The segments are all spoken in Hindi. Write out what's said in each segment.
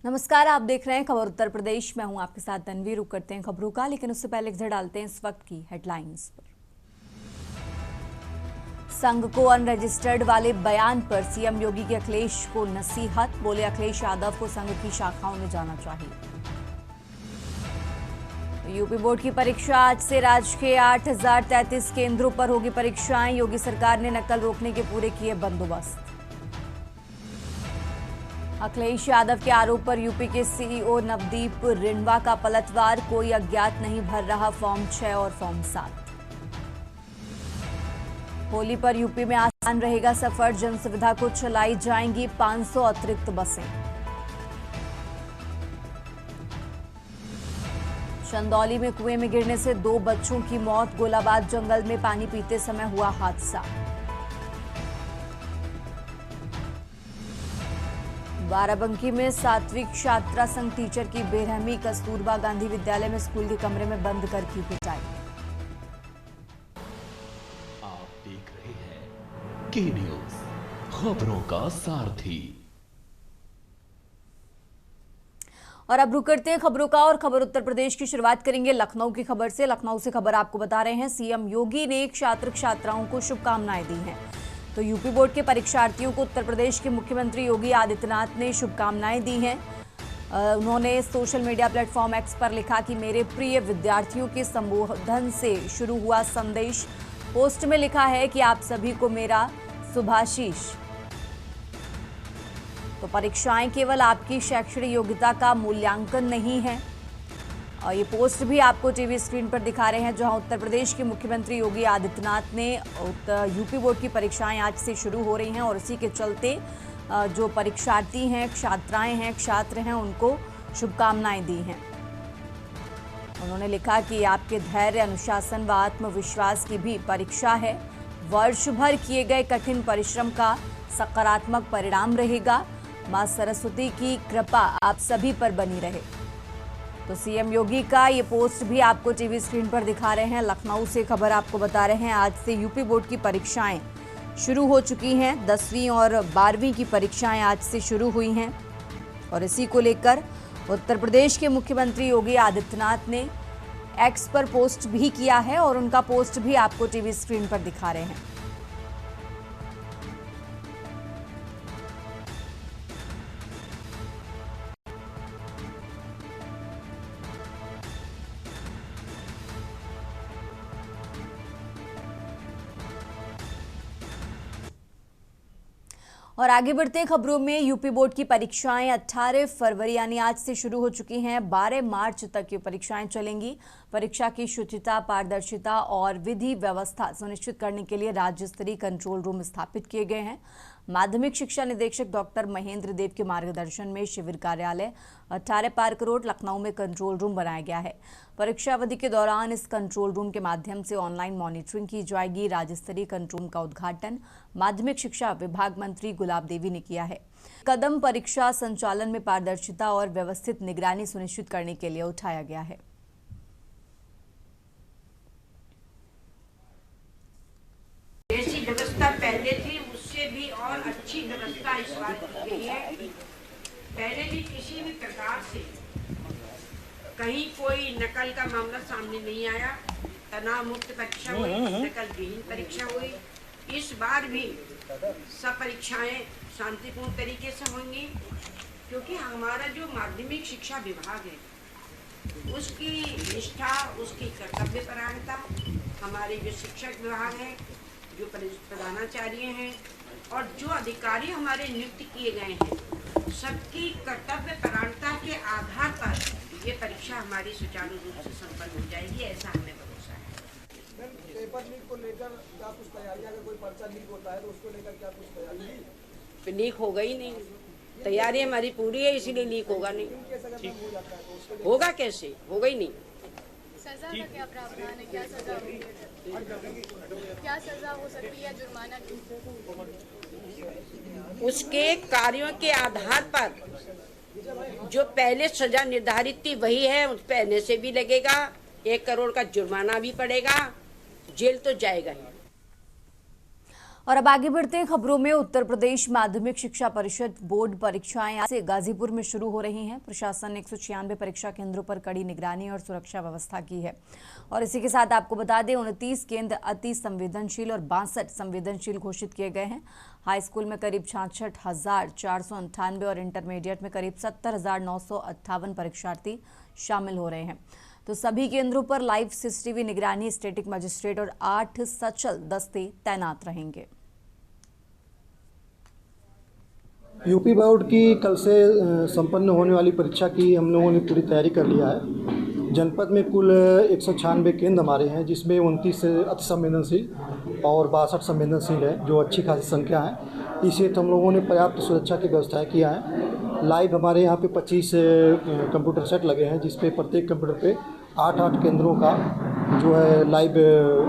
नमस्कार, आप देख रहे हैं खबर उत्तर प्रदेश। मैं हूं आपके साथ तन्वी। रुक करते हैं खबरों का, लेकिन उससे पहले एक नजर डालते हैं इस वक्त की हेडलाइंस पर। संघ को अनरजिस्टर्ड वाले बयान पर सीएम योगी की अखिलेश को नसीहत। बोले अखिलेश यादव को संघ की शाखाओं में जाना चाहिए। यूपी बोर्ड की परीक्षा आज से राज्य के 8033 केंद्रों पर होगी परीक्षाएं। योगी सरकार ने नकल रोकने के पूरे किए बंदोबस्त। अखिलेश यादव के आरोप पर यूपी के सीईओ नवदीप रिंडवा का पलटवार। कोई अज्ञात नहीं भर रहा फॉर्म 6 और फॉर्म 7। होली पर यूपी में आसान रहेगा सफर। जन सुविधा को चलाई जाएंगी 500 अतिरिक्त बसें। चंदौली में कुएं में गिरने से 2 बच्चों की मौत। गोलाबाद जंगल में पानी पीते समय हुआ हादसा। बाराबंकी में सात्विक छात्रा संघ टीचर की बेरहमी। कस्तूरबा गांधी विद्यालय में स्कूल के कमरे में बंद कर की पिटाई। आप देख रहे हैं के न्यूज, खबरों का सारथी। और अब रुक करते हैं खबरों का और खबर उत्तर प्रदेश की शुरुआत करेंगे लखनऊ की खबर से। लखनऊ से खबर आपको बता रहे हैं, सीएम योगी ने छात्र छात्राओं को शुभकामनाएं दी हैं। तो यूपी बोर्ड के परीक्षार्थियों को उत्तर प्रदेश के मुख्यमंत्री योगी आदित्यनाथ ने शुभकामनाएं दी हैं। उन्होंने सोशल मीडिया प्लेटफॉर्म एक्स पर लिखा कि मेरे प्रिय विद्यार्थियों के संबोधन से शुरू हुआ संदेश। पोस्ट में लिखा है कि आप सभी को मेरा शुभाशीष। तो परीक्षाएं केवल आपकी शैक्षणिक योग्यता का मूल्यांकन नहीं है। और ये पोस्ट भी आपको टीवी स्क्रीन पर दिखा रहे हैं, जहां उत्तर प्रदेश के मुख्यमंत्री योगी आदित्यनाथ ने यूपी बोर्ड की परीक्षाएं आज से शुरू हो रही हैं और इसी के चलते जो परीक्षार्थी हैं, छात्राएं हैं, छात्र हैं, उनको शुभकामनाएं दी हैं। उन्होंने लिखा कि आपके धैर्य, अनुशासन व आत्मविश्वास की भी परीक्षा है। वर्ष भर किए गए कठिन परिश्रम का सकारात्मक परिणाम रहेगा। मां सरस्वती की कृपा आप सभी पर बनी रहे। तो सीएम योगी का ये पोस्ट भी आपको टीवी स्क्रीन पर दिखा रहे हैं। लखनऊ से खबर आपको बता रहे हैं, आज से यूपी बोर्ड की परीक्षाएं शुरू हो चुकी हैं। 10वीं और 12वीं की परीक्षाएं आज से शुरू हुई हैं और इसी को लेकर उत्तर प्रदेश के मुख्यमंत्री योगी आदित्यनाथ ने एक्स पर पोस्ट भी किया है और उनका पोस्ट भी आपको टीवी स्क्रीन पर दिखा रहे हैं। और आगे बढ़ते हैं खबरों में। यूपी बोर्ड की परीक्षाएं 18 फरवरी यानी आज से शुरू हो चुकी हैं। 12 मार्च तक ये परीक्षाएं चलेंगी। परीक्षा की शुचिता, पारदर्शिता और विधि व्यवस्था सुनिश्चित करने के लिए राज्य स्तरीय कंट्रोल रूम स्थापित किए गए हैं। माध्यमिक शिक्षा निदेशक डॉक्टर महेंद्र देव के मार्गदर्शन में शिविर कार्यालय 18 पार्क रोड लखनऊ में कंट्रोल रूम बनाया गया है। परीक्षा अवधि के दौरान इस कंट्रोल रूम के माध्यम से ऑनलाइन मॉनिटरिंग की जाएगी। राज्य स्तरीय कंट्रोल रूम का उद्घाटन माध्यमिक शिक्षा विभाग मंत्री गुलाब देवी ने किया है। कदम परीक्षा संचालन में पारदर्शिता और व्यवस्थित निगरानी सुनिश्चित करने के लिए उठाया गया है। जैसी व्यवस्था पहले थी उससे भी और अच्छी व्यवस्था इस बार की गई है। पहले भी किसी भी प्रकार से कहीं कोई नकल का मामला सामने नहीं आया। तनाव मुक्त परीक्षा हुई, नकल विहीन परीक्षा हुई। इस बार भी सब परीक्षाएं शांतिपूर्ण तरीके से होंगी, क्योंकि हमारा जो माध्यमिक शिक्षा विभाग है उसकी निष्ठा, उसकी कर्तव्यपरायणता, हमारे जो शिक्षक विभाग है, जो प्रधानाचार्य हैं और जो अधिकारी हमारे नियुक्त किए गए हैं, सबकी कर्तव्यपरायणता के आधार पर ये परीक्षा हमारी सुचारू रूप से संपन्न हो जाएगी, ऐसा हमें भरोसा है। पेपर लीक को लेकर क्या कुछ तैयारी, अगर कोई पर्चा लीक होता है तो उसको लेकर क्या कुछ तैयारी? लीक होगा ही नहीं, तैयारी हमारी पूरी है, इसीलिए लीक होगा नहीं। होगा कैसे, होगा ही नहीं। सजा का क्या प्रावधान है? क्या सजा होगी? क्या सजा हो सकती है? जुर्माना? उसके कार्यों के आधार पर जो पहले सजा निर्धारित थी वही है, उस पहले से भी लगेगा। 1 करोड़ का जुर्माना भी पड़ेगा, जेल तो जाएगा ही। और अब आगे बढ़ते हैं खबरों में। उत्तर प्रदेश माध्यमिक शिक्षा परिषद बोर्ड परीक्षाएं आज से गाजीपुर में शुरू हो रही हैं। प्रशासन ने 196 परीक्षा केंद्रों पर कड़ी निगरानी और सुरक्षा व्यवस्था की है। और इसी के साथ आपको बता दें 29 केंद्र अति संवेदनशील और 62 संवेदनशील घोषित किए गए हैं। हाई स्कूल में करीब 66,498 और इंटरमीडिएट में करीब 70,958 परीक्षार्थी शामिल हो रहे हैं। तो सभी केंद्रों पर लाइव सीसीटीवी निगरानी, स्टैटिक मजिस्ट्रेट और 8 सचल दस्ते तैनात रहेंगे। यूपी बोर्ड की कल से संपन्न होने वाली परीक्षा की हम लोगों ने पूरी तैयारी कर लिया है। जनपद में कुल 196 केंद्र हमारे हैं, जिसमें 29 अति संवेदनशील और 62 संवेदनशील है, जो अच्छी खासी संख्या है। इसे हम लोगों ने पर्याप्त सुरक्षा की व्यवस्थाएं किया है। लाइव हमारे यहाँ पे 25 कंप्यूटर सेट लगे हैं, जिसपे प्रत्येक कंप्यूटर पे 8-8 केंद्रों का जो है लाइव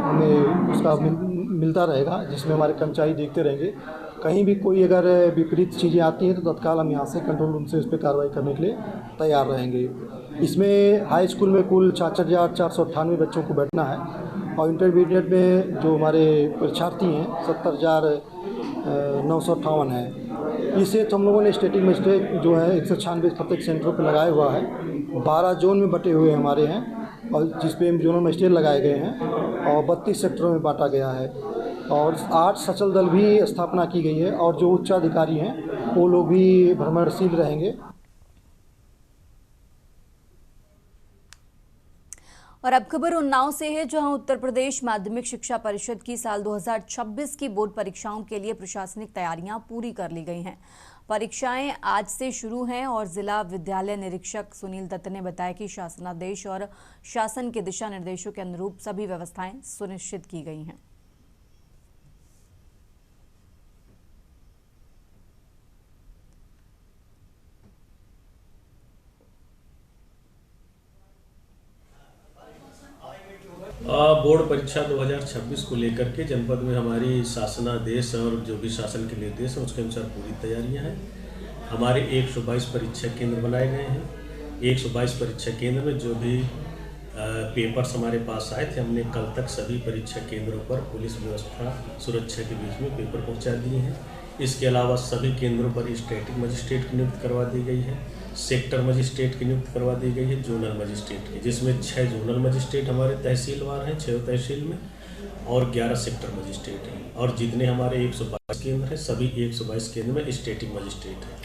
हमें उसका मिलता रहेगा, जिसमें हमारे कर्मचारी देखते रहेंगे। कहीं भी कोई अगर विपरीत चीज़ें आती हैं तो तत्काल हम यहाँ से कंट्रोल रूम से उस पर कार्रवाई करने के लिए तैयार रहेंगे। इसमें हाई स्कूल में कुल 66,498 बच्चों को बैठना है और इंटरमीडिएट में जो हमारे परीक्षार्थी हैं 70,958 हैं। इसे तो हम लोगों ने स्टैटिक मजिस्ट्रेट जो है 196 प्रत्येक सेंटरों पर लगाया हुआ है। 12 जोन में बटे हुए हमारे हैं और जिसपे जोनल मजिस्ट्रेट लगाए गए हैं और 32 सेक्टरों में बांटा गया है और 8 सचल दल भी स्थापना की गई है और जो उच्चाधिकारी हैं वो लोग भी भ्रमणशील रहेंगे। और अब खबर उन्नाव से है, जहां उत्तर प्रदेश माध्यमिक शिक्षा परिषद की साल 2026 की बोर्ड परीक्षाओं के लिए प्रशासनिक तैयारियां पूरी कर ली गई हैं। परीक्षाएं आज से शुरू हैं और जिला विद्यालय निरीक्षक सुनील दत्त ने बताया कि शासनादेश और शासन के दिशा निर्देशों के अनुरूप सभी व्यवस्थाएं सुनिश्चित की गई हैं। बोर्ड परीक्षा 2026 को लेकर के जनपद में हमारी शासनादेश और जो भी शासन के निर्देश हैं उसके अनुसार पूरी तैयारियां हैं। हमारे 122 परीक्षा केंद्र बनाए गए हैं। 122 परीक्षा केंद्र में जो भी पेपर्स हमारे पास आए थे, हमने कल तक सभी परीक्षा केंद्रों पर पुलिस व्यवस्था सुरक्षा के बीच में पेपर पहुँचा दिए हैं। इसके अलावा सभी केंद्रों पर स्टैटिक मजिस्ट्रेट की नियुक्ति करवा दी गई है, सेक्टर मजिस्ट्रेट की नियुक्ति करवा दी गई है, जोनल मजिस्ट्रेट की, जिसमें 6 जोनल मजिस्ट्रेट हमारे तहसीलवार हैं 6 तहसील में और 11 सेक्टर मजिस्ट्रेट हैं। और जितने हमारे 122 केंद्र हैं सभी 122 केंद्र में स्टैटिक मजिस्ट्रेट हैं।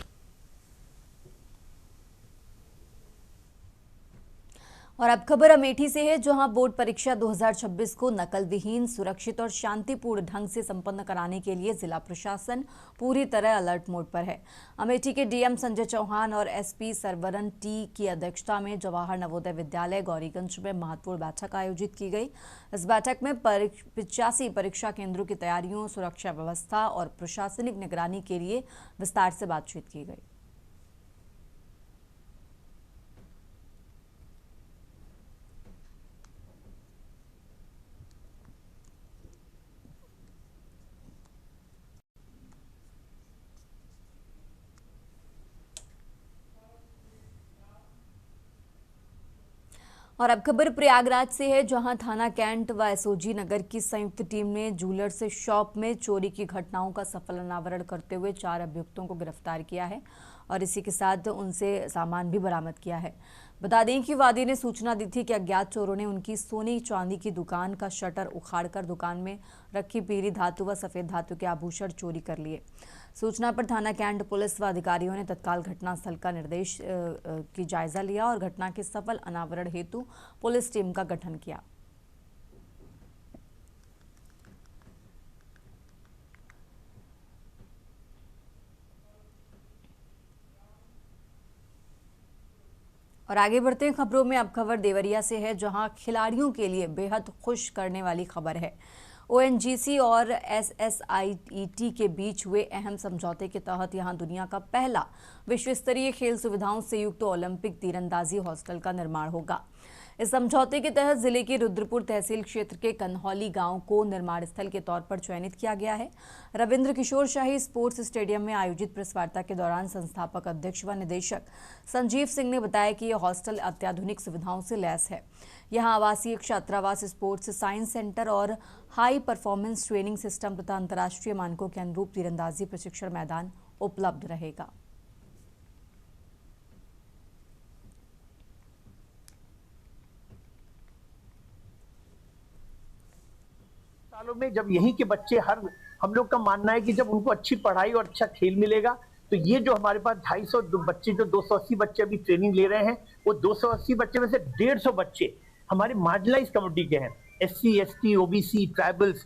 और अब खबर अमेठी से है, जहां बोर्ड परीक्षा 2026 को नकल विहीन, सुरक्षित और शांतिपूर्ण ढंग से संपन्न कराने के लिए जिला प्रशासन पूरी तरह अलर्ट मोड पर है। अमेठी के डीएम संजय चौहान और एसपी सरवरन टी की अध्यक्षता में जवाहर नवोदय विद्यालय गौरीगंज में महत्वपूर्ण बैठक आयोजित की गई। इस बैठक में 85 परीक्षा केंद्रों की तैयारियों, सुरक्षा व्यवस्था और प्रशासनिक निगरानी के लिए विस्तार से बातचीत की गई। और अब खबर प्रयागराज से है, जहां थाना कैंट व एसओजी नगर की संयुक्त टीम ने जूलर्स शॉप में चोरी की घटनाओं का सफल अनावरण करते हुए 4 अभियुक्तों को गिरफ्तार किया है और इसी के साथ उनसे सामान भी बरामद किया है। बता दें कि वादी ने सूचना दी थी कि अज्ञात चोरों ने उनकी सोने चांदी की दुकान का शटर उखाड़कर दुकान में रखी पीली धातु व सफेद धातु के आभूषण चोरी कर लिए। सूचना पर थाना कैंट पुलिस व अधिकारियों ने तत्काल घटनास्थल का निर्देश की जायजा लिया और घटना के सफल अनावरण हेतु पुलिस टीम का गठन किया। और आगे बढ़ते हैं खबरों में। अब खबर देवरिया से है, जहां खिलाड़ियों के लिए बेहद खुश करने वाली खबर है। ओएनजीसी और एसएसआईटी के बीच हुए अहम समझौते के तहत यहां दुनिया का पहला विश्व स्तरीय खेल सुविधाओं से युक्त ओलंपिक तीरंदाजी हॉस्टल का निर्माण होगा। इस समझौते के तहत जिले के रुद्रपुर तहसील क्षेत्र के कन्हौली गांव को निर्माण स्थल के तौर पर चयनित किया गया है। रविंद्र किशोर शाही स्पोर्ट्स स्टेडियम में आयोजित प्रेस वार्ता के दौरान संस्थापक अध्यक्ष व निदेशक संजीव सिंह ने बताया कि यह हॉस्टल अत्याधुनिक सुविधाओं से लैस है। यहाँ आवासीय छात्रावास, स्पोर्ट्स साइंस सेंटर और हाई परफॉर्मेंस ट्रेनिंग सिस्टम तथा अंतर्राष्ट्रीय मानकों के अनुरूप तीरंदाजी प्रशिक्षण मैदान उपलब्ध रहेगा। सालों में जब यहीं के बच्चे हम लोग का मानना है कि जब उनको अच्छी पढ़ाई और अच्छा खेल मिलेगा तो ये जो हमारे पास 250 बच्चे, जो 280 बच्चे अभी ट्रेनिंग ले रहे हैं, वो 280 बच्चे में से 150 बच्चे हमारे मार्जिनलाइज कम्युनिटी के हैं, SC, ST, OBC, ट्राइबल्स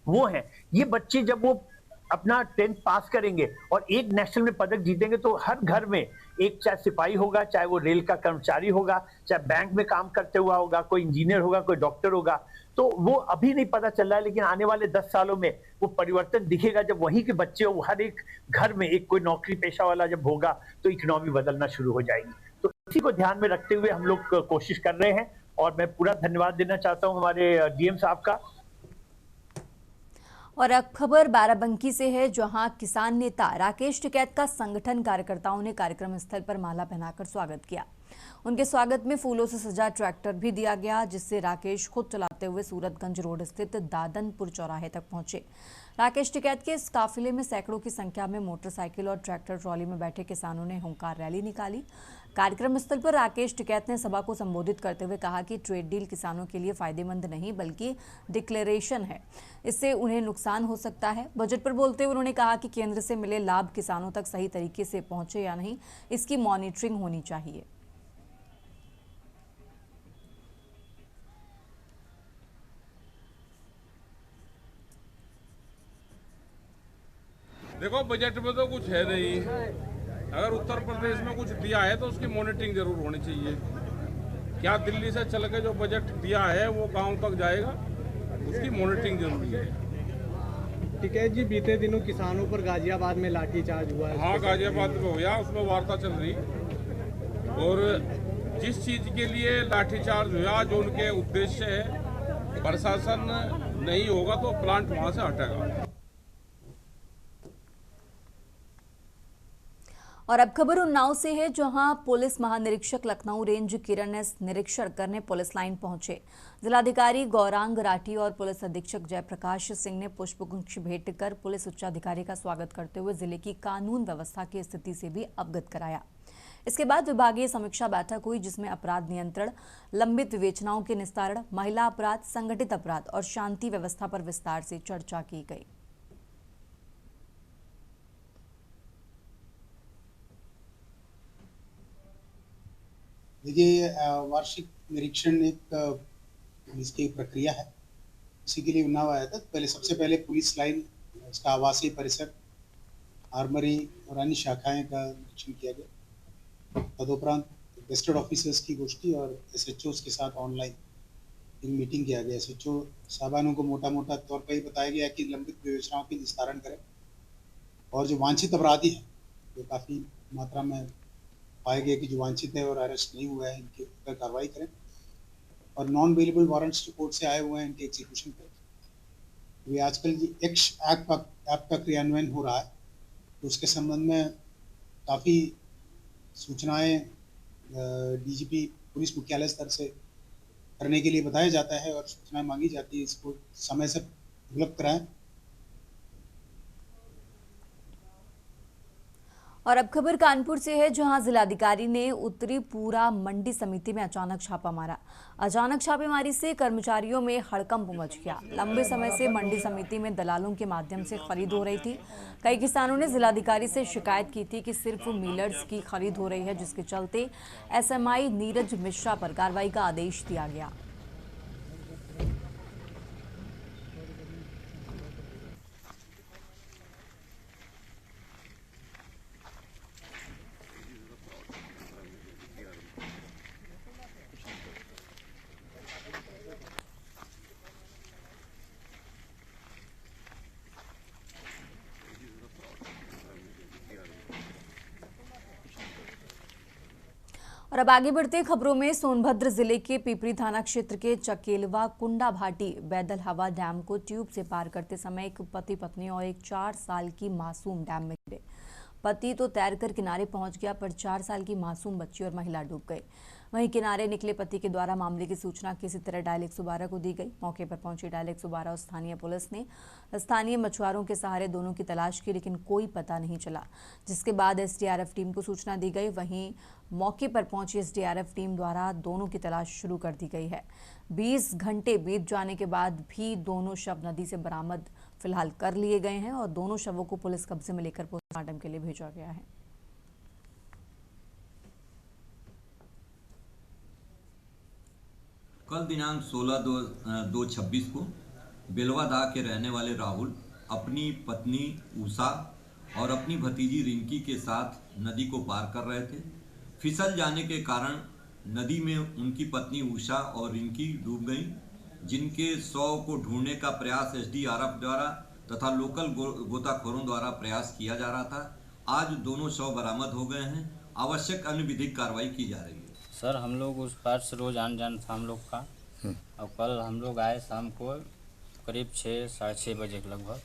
वो हैं। ये बच्चे जब वो अपना 10th पास करेंगे और एक नेशनल में पदक जीतेंगे तो हर घर में एक, चाहे सिपाही होगा, चाहे वो रेल का कर्मचारी होगा, चाहे बैंक में काम करते हुआ होगा, कोई इंजीनियर होगा, कोई डॉक्टर होगा। तो वो अभी नहीं पता चल रहा है, लेकिन आने वाले 10 सालों में वो परिवर्तन दिखेगा जब वहीं के बच्चे हर एक घर में एक कोई नौकरी पेशा वाला जब होगा तो इकोनॉमी बदलना शुरू हो जाएगी। तो इसी को ध्यान में रखते हुए हम लोग कोशिश कर रहे हैं और मैं पूरा धन्यवाद देना चाहता हूं हमारे DM साहब का। और अब खबर बाराबंकी से है, जहां किसान नेता राकेश टिकैत का संगठन कार्यकर्ताओं ने कार्यक्रम स्थल पर माला पहनाकर स्वागत किया। उनके स्वागत में फूलों से सजा ट्रैक्टर भी दिया गया, जिससे राकेश खुद चलाते हुए सूरतगंज रोड स्थित दादनपुर चौराहे तक पहुंचे। राकेश टिकैत के इस काफिले में सैकड़ों की संख्या में मोटरसाइकिल और ट्रैक्टर ट्रॉली में बैठे किसानों ने हुंकार रैली निकाली। कार्यक्रम स्थल पर राकेश टिकैत ने सभा को संबोधित करते हुए कहा कि ट्रेड डील किसानों के लिए फायदेमंद नहीं बल्कि डिक्लेरेशन है, इससे उन्हें नुकसान हो सकता है। बजट पर बोलते हुए उन्होंने कहा कि केंद्र से मिले लाभ किसानों तक सही तरीके से पहुंचे या नहीं, इसकी मॉनिटरिंग होनी चाहिए। देखो, बजट में तो कुछ है नहीं। अगर उत्तर प्रदेश में कुछ दिया है तो उसकी मॉनिटरिंग जरूर होनी चाहिए। क्या दिल्ली से चल के जो बजट दिया है वो गांव तक जाएगा, उसकी मॉनिटरिंग जरूरी है। टिकैत जी, बीते दिनों किसानों पर गाजियाबाद में लाठीचार्ज हुआ है। हाँ, गाजियाबाद में हो गया, उसमें वार्ता चल रही। और जिस चीज के लिए लाठीचार्ज हुआ, जो उनके उद्देश्य है, प्रशासन नहीं होगा तो प्लांट वहां से हटेगा। और अब खबर उन्नाव से है, जहां पुलिस महानिरीक्षक लखनऊ रेंज किरण एस निरीक्षण करने पुलिस लाइन पहुंचे। जिलाधिकारी गौरांग राठी और पुलिस अधीक्षक जयप्रकाश सिंह ने पुष्पगुच्छ भेंट कर पुलिस उच्चाधिकारी का स्वागत करते हुए जिले की कानून व्यवस्था की स्थिति से भी अवगत कराया। इसके बाद विभागीय समीक्षा बैठक हुई, जिसमें अपराध नियंत्रण, लंबित विवेचनाओं के निस्तारण, महिला अपराध, संगठित अपराध और शांति व्यवस्था पर विस्तार से चर्चा की गई। देखिए, वार्षिक निरीक्षण इसकी प्रक्रिया है। इसी के लिए उन्नाव आया था। सबसे पहले पुलिस लाइन, उसका आवासीय परिसर, आर्मरी और अन्य शाखाएं का निरीक्षण किया गया। तदुपरांत गेस्टेड ऑफिसर्स की गोष्ठी और SHOs के साथ ऑनलाइन मीटिंग किया गया। SHO साहबानों को मोटा तौर पर ही बताया गया कि लंबित विवेचनाओं की निस्तारण करें और जो वांछित अपराधी हैं, जो काफ़ी मात्रा में पाया गया कि जो वांछित है और अरेस्ट नहीं हुआ है, इनके ऊपर कार्रवाई करें और नॉन अवेलेबल वारंट्स कोर्ट से आए हुए हैं, इनके एग्जीक्यूशन करें। वे आजकल एक्ट का क्रियान्वयन हो रहा है, तो उसके संबंध में काफ़ी सूचनाएं DGP पुलिस मुख्यालय स्तर से करने के लिए बताया जाता है और सूचनाएं मांगी जाती है, इसको समय से उपलब्ध कराएं। और अब खबर कानपुर से है, जहां जिलाधिकारी ने उत्तरी पूरा मंडी समिति में अचानक छापा मारा। अचानक छापेमारी से कर्मचारियों में हड़कंप मच गया। लंबे समय से मंडी समिति में दलालों के माध्यम से खरीद हो रही थी। कई किसानों ने जिलाधिकारी से शिकायत की थी कि सिर्फ मिलर्स की खरीद हो रही है, जिसके चलते SMI नीरज मिश्रा पर कार्रवाई का आदेश दिया गया। और अब आगे बढ़ते हैं खबरों में। सोनभद्र जिले के पिपरी थाना क्षेत्र के चकेलवा कुंडा भाटी बैदल हवा डैम को ट्यूब से पार करते समय एक पति पत्नी और एक 4 साल की मासूम डैम में गिरे। पति तो तैरकर किनारे पहुंच गया, पर 4 साल की मासूम बच्ची और महिला डूब गई। वहीं किनारे निकले पति के द्वारा मामले की सूचना किसी तरह डायल 112 को दी गई। मौके पर पहुंची डायल 112 और स्थानीय पुलिस ने स्थानीय मछुआरों के सहारे दोनों की तलाश की, लेकिन कोई पता नहीं चला, जिसके बाद एसडीआरएफ टीम को सूचना दी गई। वहीं मौके पर पहुंची एसडीआरएफ टीम द्वारा दोनों की तलाश शुरू कर दी गई है। 20 घंटे बीत जाने के बाद भी दोनों शव नदी से बरामद फिलहाल कर लिए गए हैं और दोनों शवों को पुलिस कब्जे में लेकर पोस्टमार्टम के लिए भेजा गया है। कल दिनांक 16/2/26 को बेलवादा के रहने वाले राहुल अपनी पत्नी उषा और अपनी भतीजी रिंकी के साथ नदी को पार कर रहे थे। फिसल जाने के कारण नदी में उनकी पत्नी उषा और रिंकी डूब गईं, जिनके शव को ढूंढने का प्रयास एसडीआरएफ द्वारा तथा लोकल गोताखोरों द्वारा प्रयास किया जा रहा था। आज दोनों शव बरामद हो गए हैं। आवश्यक अन्य विधिक कार्रवाई की जा रही है। सर, हम लोग उस पार से रोज आन जान था हम लोग का, और कल हम लोग आए शाम को करीब 6-6:30 बजे के लगभग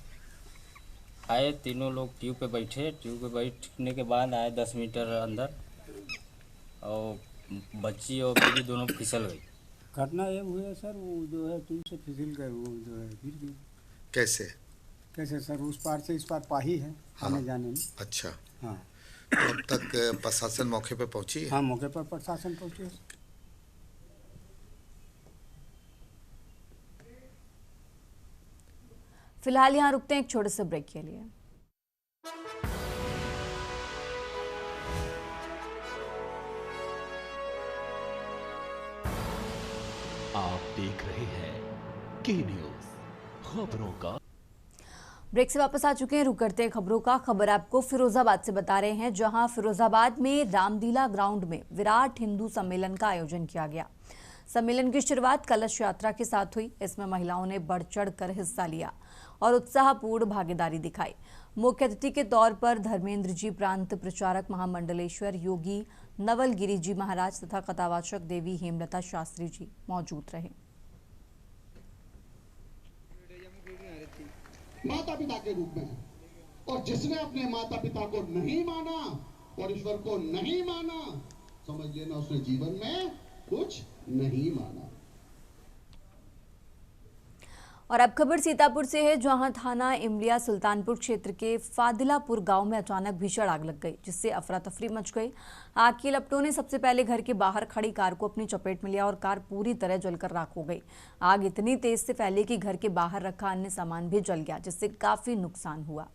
आए। तीनों लोग ट्यूब पे बैठे। ट्यूब पे बैठने के बाद आए 10 मीटर अंदर, और बच्ची और बेटी दोनों फिसल गई। घटना ये हुई है सर, वो जो है ट्यूब से फिसल गए, वो जो है गिर गई। कैसे सर? उस पार से इस पार पाही है आने जाने में। अच्छा, हाँ। अब तक प्रशासन मौके पर पहुंची है? हाँ, मौके पर प्रशासन पहुंची है। फिलहाल यहाँ रुकते हैं एक छोटे से ब्रेक के लिए। आप देख रहे हैं के न्यूज़ खबरों का। ब्रेक से वापस आ चुके हैं, रुक करते हैं खबरों का। खबर आपको फिरोजाबाद से बता रहे हैं, जहां फिरोजाबाद में रामलीला ग्राउंड में विराट हिंदू सम्मेलन का आयोजन किया गया। सम्मेलन की शुरुआत कलश यात्रा के साथ हुई। इसमें महिलाओं ने बढ़ चढ़ कर हिस्सा लिया और उत्साहपूर्ण भागीदारी दिखाई। मुख्य अतिथि के तौर पर धर्मेंद्र जी प्रांत प्रचारक महामंडलेश्वर योगी नवलगिरी जी महाराज तथा कथावाचक देवी हेमलता शास्त्री जी मौजूद रहे। माता पिता के रूप में, और जिसने अपने माता पिता को नहीं माना और ईश्वर को नहीं माना, समझ लेना उसने जीवन में कुछ नहीं माना। और अब खबर सीतापुर से है, जहां थाना इमलिया सुल्तानपुर क्षेत्र के फादिलापुर गांव में अचानक भीषण आग लग गई, जिससे अफरा तफरी मच गई। आग की लपटों ने सबसे पहले घर के बाहर खड़ी कार को अपनी चपेट में लिया और कार पूरी तरह जलकर राख हो गई। आग इतनी तेज से फैली कि घर के बाहर रखा अन्य सामान भी जल गया, जिससे काफी नुकसान हुआ।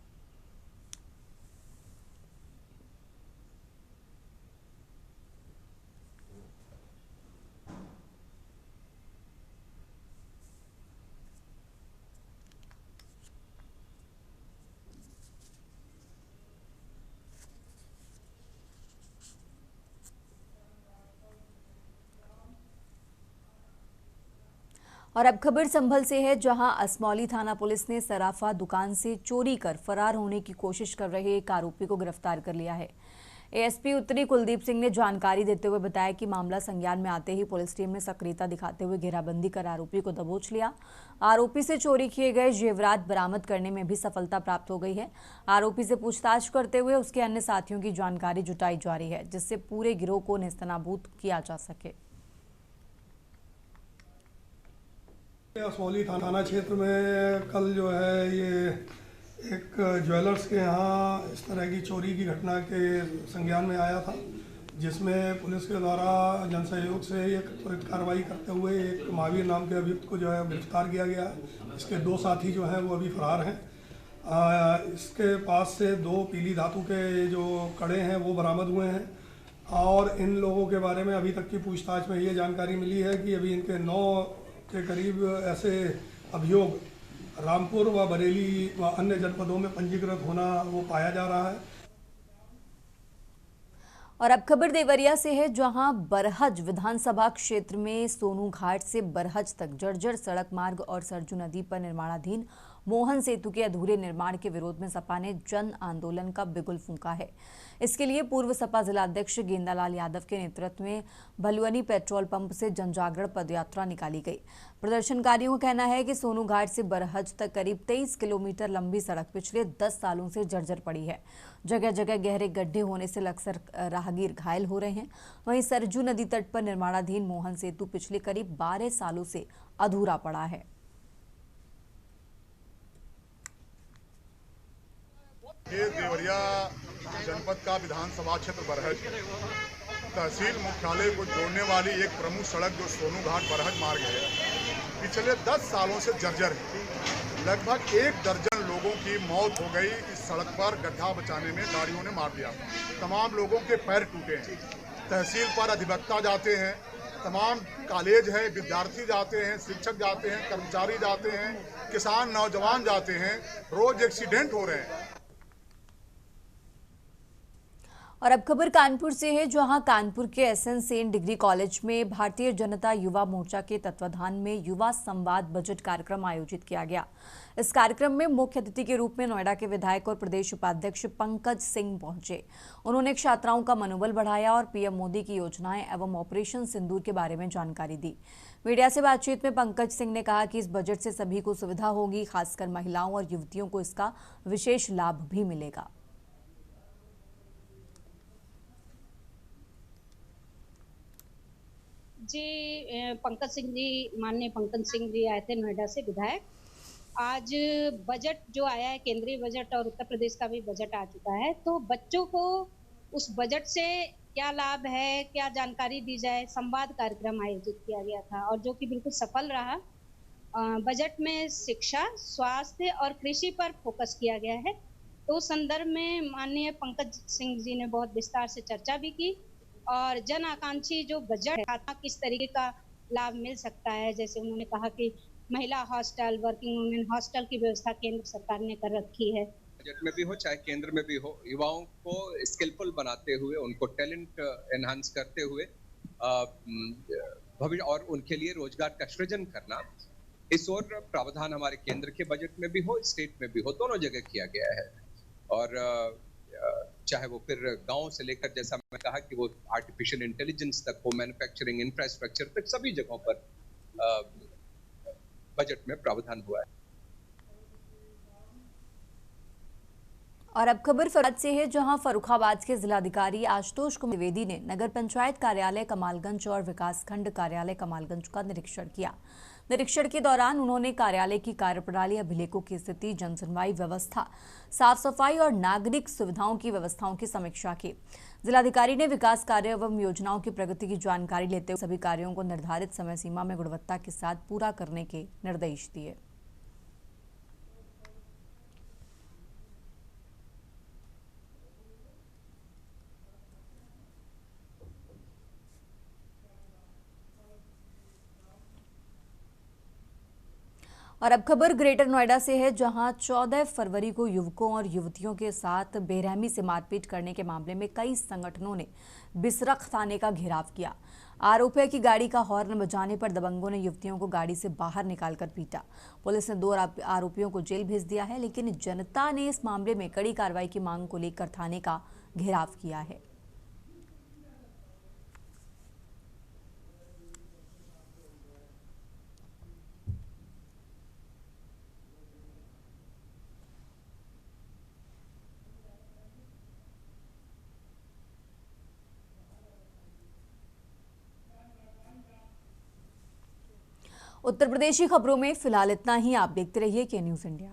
और अब खबर संभल से है, जहां असमौली थाना पुलिस ने सराफा दुकान से चोरी कर फरार होने की कोशिश कर रहे एक आरोपी को गिरफ्तार कर लिया है। एएसपी उत्तरी कुलदीप सिंह ने जानकारी देते हुए बताया कि मामला संज्ञान में आते ही पुलिस टीम ने सक्रियता दिखाते हुए घेराबंदी कर आरोपी को दबोच लिया। आरोपी से चोरी किए गए जेवरात बरामद करने में भी सफलता प्राप्त हो गई है। आरोपी से पूछताछ करते हुए उसके अन्य साथियों की जानकारी जुटाई जा रही है, जिससे पूरे गिरोह को नेस्तनाबूद किया जा सके। असमौली थाना क्षेत्र में कल जो है ये एक ज्वेलर्स के यहाँ इस तरह की चोरी की घटना के संज्ञान में आया था, जिसमें पुलिस के द्वारा जनसहयोग से एक त्वरित कार्रवाई करते हुए एक महावीर नाम के अभियुक्त को जो है गिरफ्तार किया गया। इसके 2 साथी जो हैं वो अभी फरार हैं। इसके पास से 2 पीली धातु के जो कड़े हैं वो बरामद हुए हैं, और इन लोगों के बारे में अभी तक की पूछताछ में ये जानकारी मिली है कि अभी इनके 9 के करीब ऐसे अभियोग रामपुर व बरेली व अन्य जनपदों में पंजीकृत होना वो पाया जा रहा है। और अब खबर देवरिया से है, जहां बरहज विधानसभा क्षेत्र में सोनू घाट से बरहज तक जर्जर सड़क मार्ग और सरजू नदी पर निर्माणाधीन मोहन सेतु के अधूरे निर्माण के विरोध में सपा ने जन आंदोलन का बिगुल फूंका है। इसके लिए पूर्व सपा जिलाध्यक्ष गेंदालाल यादव के नेतृत्व में भलुअनी पेट्रोल पंप से जनजागरण पदयात्रा निकाली गई। प्रदर्शनकारियों का कहना है कि सोनू घाट से बरहज तक करीब 23 किलोमीटर लंबी सड़क पिछले 10 सालों से जर्जर पड़ी है। जगह जगह गहरे गड्ढे होने से अक्सर राहगीर घायल हो रहे हैं। वहीं सरजू नदी तट पर निर्माणाधीन मोहन सेतु पिछले करीब 12 सालों से अधूरा पड़ा है। देवरिया जनपद का विधानसभा क्षेत्र बरहज तहसील मुख्यालय को जोड़ने वाली एक प्रमुख सड़क जो सोनू घाट बरहज मार्ग है, पिछले 10 सालों से जर्जर है। लगभग 1 दर्जन लोगों की मौत हो गई इस सड़क पर गड्ढा बचाने में गाड़ियों ने मार दिया। तमाम लोगों के पैर टूटे हैं। तहसील पर अधिवक्ता जाते हैं, तमाम कॉलेज है, विद्यार्थी जाते हैं, शिक्षक जाते हैं, कर्मचारी जाते हैं, किसान नौजवान जाते हैं। रोज एक्सीडेंट हो रहे हैं। और अब खबर कानपुर से है, जहां कानपुर के एसएन सेन डिग्री कॉलेज में भारतीय जनता युवा मोर्चा के तत्वाधान में युवा संवाद बजट कार्यक्रम आयोजित किया गया। इस कार्यक्रम में मुख्य अतिथि के रूप में नोएडा के विधायक और प्रदेश उपाध्यक्ष पंकज सिंह पहुंचे। उन्होंने छात्राओं का मनोबल बढ़ाया और पीएम मोदी की योजनाएं एवं ऑपरेशन सिंदूर के बारे में जानकारी दी। मीडिया से बातचीत में पंकज सिंह ने कहा कि इस बजट से सभी को सुविधा होगी, खासकर महिलाओं और युवतियों को इसका विशेष लाभ भी मिलेगा। जी, पंकज सिंह जी, माननीय पंकज सिंह जी आए थे नोएडा से विधायक। आज बजट जो आया है, केंद्रीय बजट और उत्तर प्रदेश का भी बजट आ चुका है, तो बच्चों को उस बजट से क्या लाभ है, क्या जानकारी दी जाए, संवाद कार्यक्रम आयोजित किया गया था और जो कि बिल्कुल सफल रहा। बजट में शिक्षा, स्वास्थ्य और कृषि पर फोकस किया गया है। तो उस संदर्भ में माननीय पंकज सिंह जी ने बहुत विस्तार से चर्चा भी की और जन आकांक्षी जो बजट है किस तरीके का लाभ मिल सकता है। जैसे उन्होंने कहा कि महिला हॉस्टल, वर्किंग वुमेन हॉस्टल की व्यवस्था केंद्र सरकार ने कर रखी है। बजट में भी हो चाहे केंद्र में भी हो, युवाओं को स्किलफुल बनाते हुए, उनको टैलेंट एनहांस करते हुए भविष्य और उनके लिए रोजगार का सृजन करना, इस ओर प्रावधान हमारे केंद्र के बजट में भी हो, स्टेट में भी हो, दोनों जगह किया गया है। और चाहे वो फिर गांव से लेकर, जैसा मैं कहा कि वो आर्टिफिशियल इंटेलिजेंस तक हो, मैन्युफैक्चरिंग इंफ्रास्ट्रक्चर तक, सभी जगहों पर बजट में प्रावधान हुआ है। और अब खबर फरुखाबाद से है, जहां फरुखाबाद के जिलाधिकारी आशुतोष कुमार द्विवेदी ने नगर पंचायत कार्यालय कमालगंज और विकासखंड कार्यालय कमालगंज का निरीक्षण किया। निरीक्षण के दौरान उन्होंने कार्यालय की कार्यप्रणाली, अभिलेखों की स्थिति, जनसुनवाई व्यवस्था, साफ सफाई और नागरिक सुविधाओं की व्यवस्थाओं की समीक्षा की। जिलाधिकारी ने विकास कार्य एवं योजनाओं की प्रगति की जानकारी लेते हुए सभी कार्यों को निर्धारित समय सीमा में गुणवत्ता के साथ पूरा करने के निर्देश दिए। और अब खबर ग्रेटर नोएडा से है, जहां 14 फरवरी को युवकों और युवतियों के साथ बेरहमी से मारपीट करने के मामले में कई संगठनों ने बिसरख थाने का घेराव किया। आरोप है कि गाड़ी का हॉर्न बजाने पर दबंगों ने युवतियों को गाड़ी से बाहर निकालकर पीटा। पुलिस ने 2 आरोपियों को जेल भेज दिया है, लेकिन जनता ने इस मामले में कड़ी कार्रवाई की मांग को लेकर थाने का घेराव किया है। उत्तर प्रदेश की खबरों में फिलहाल इतना ही। आप देखते रहिए के न्यूज़ इंडिया।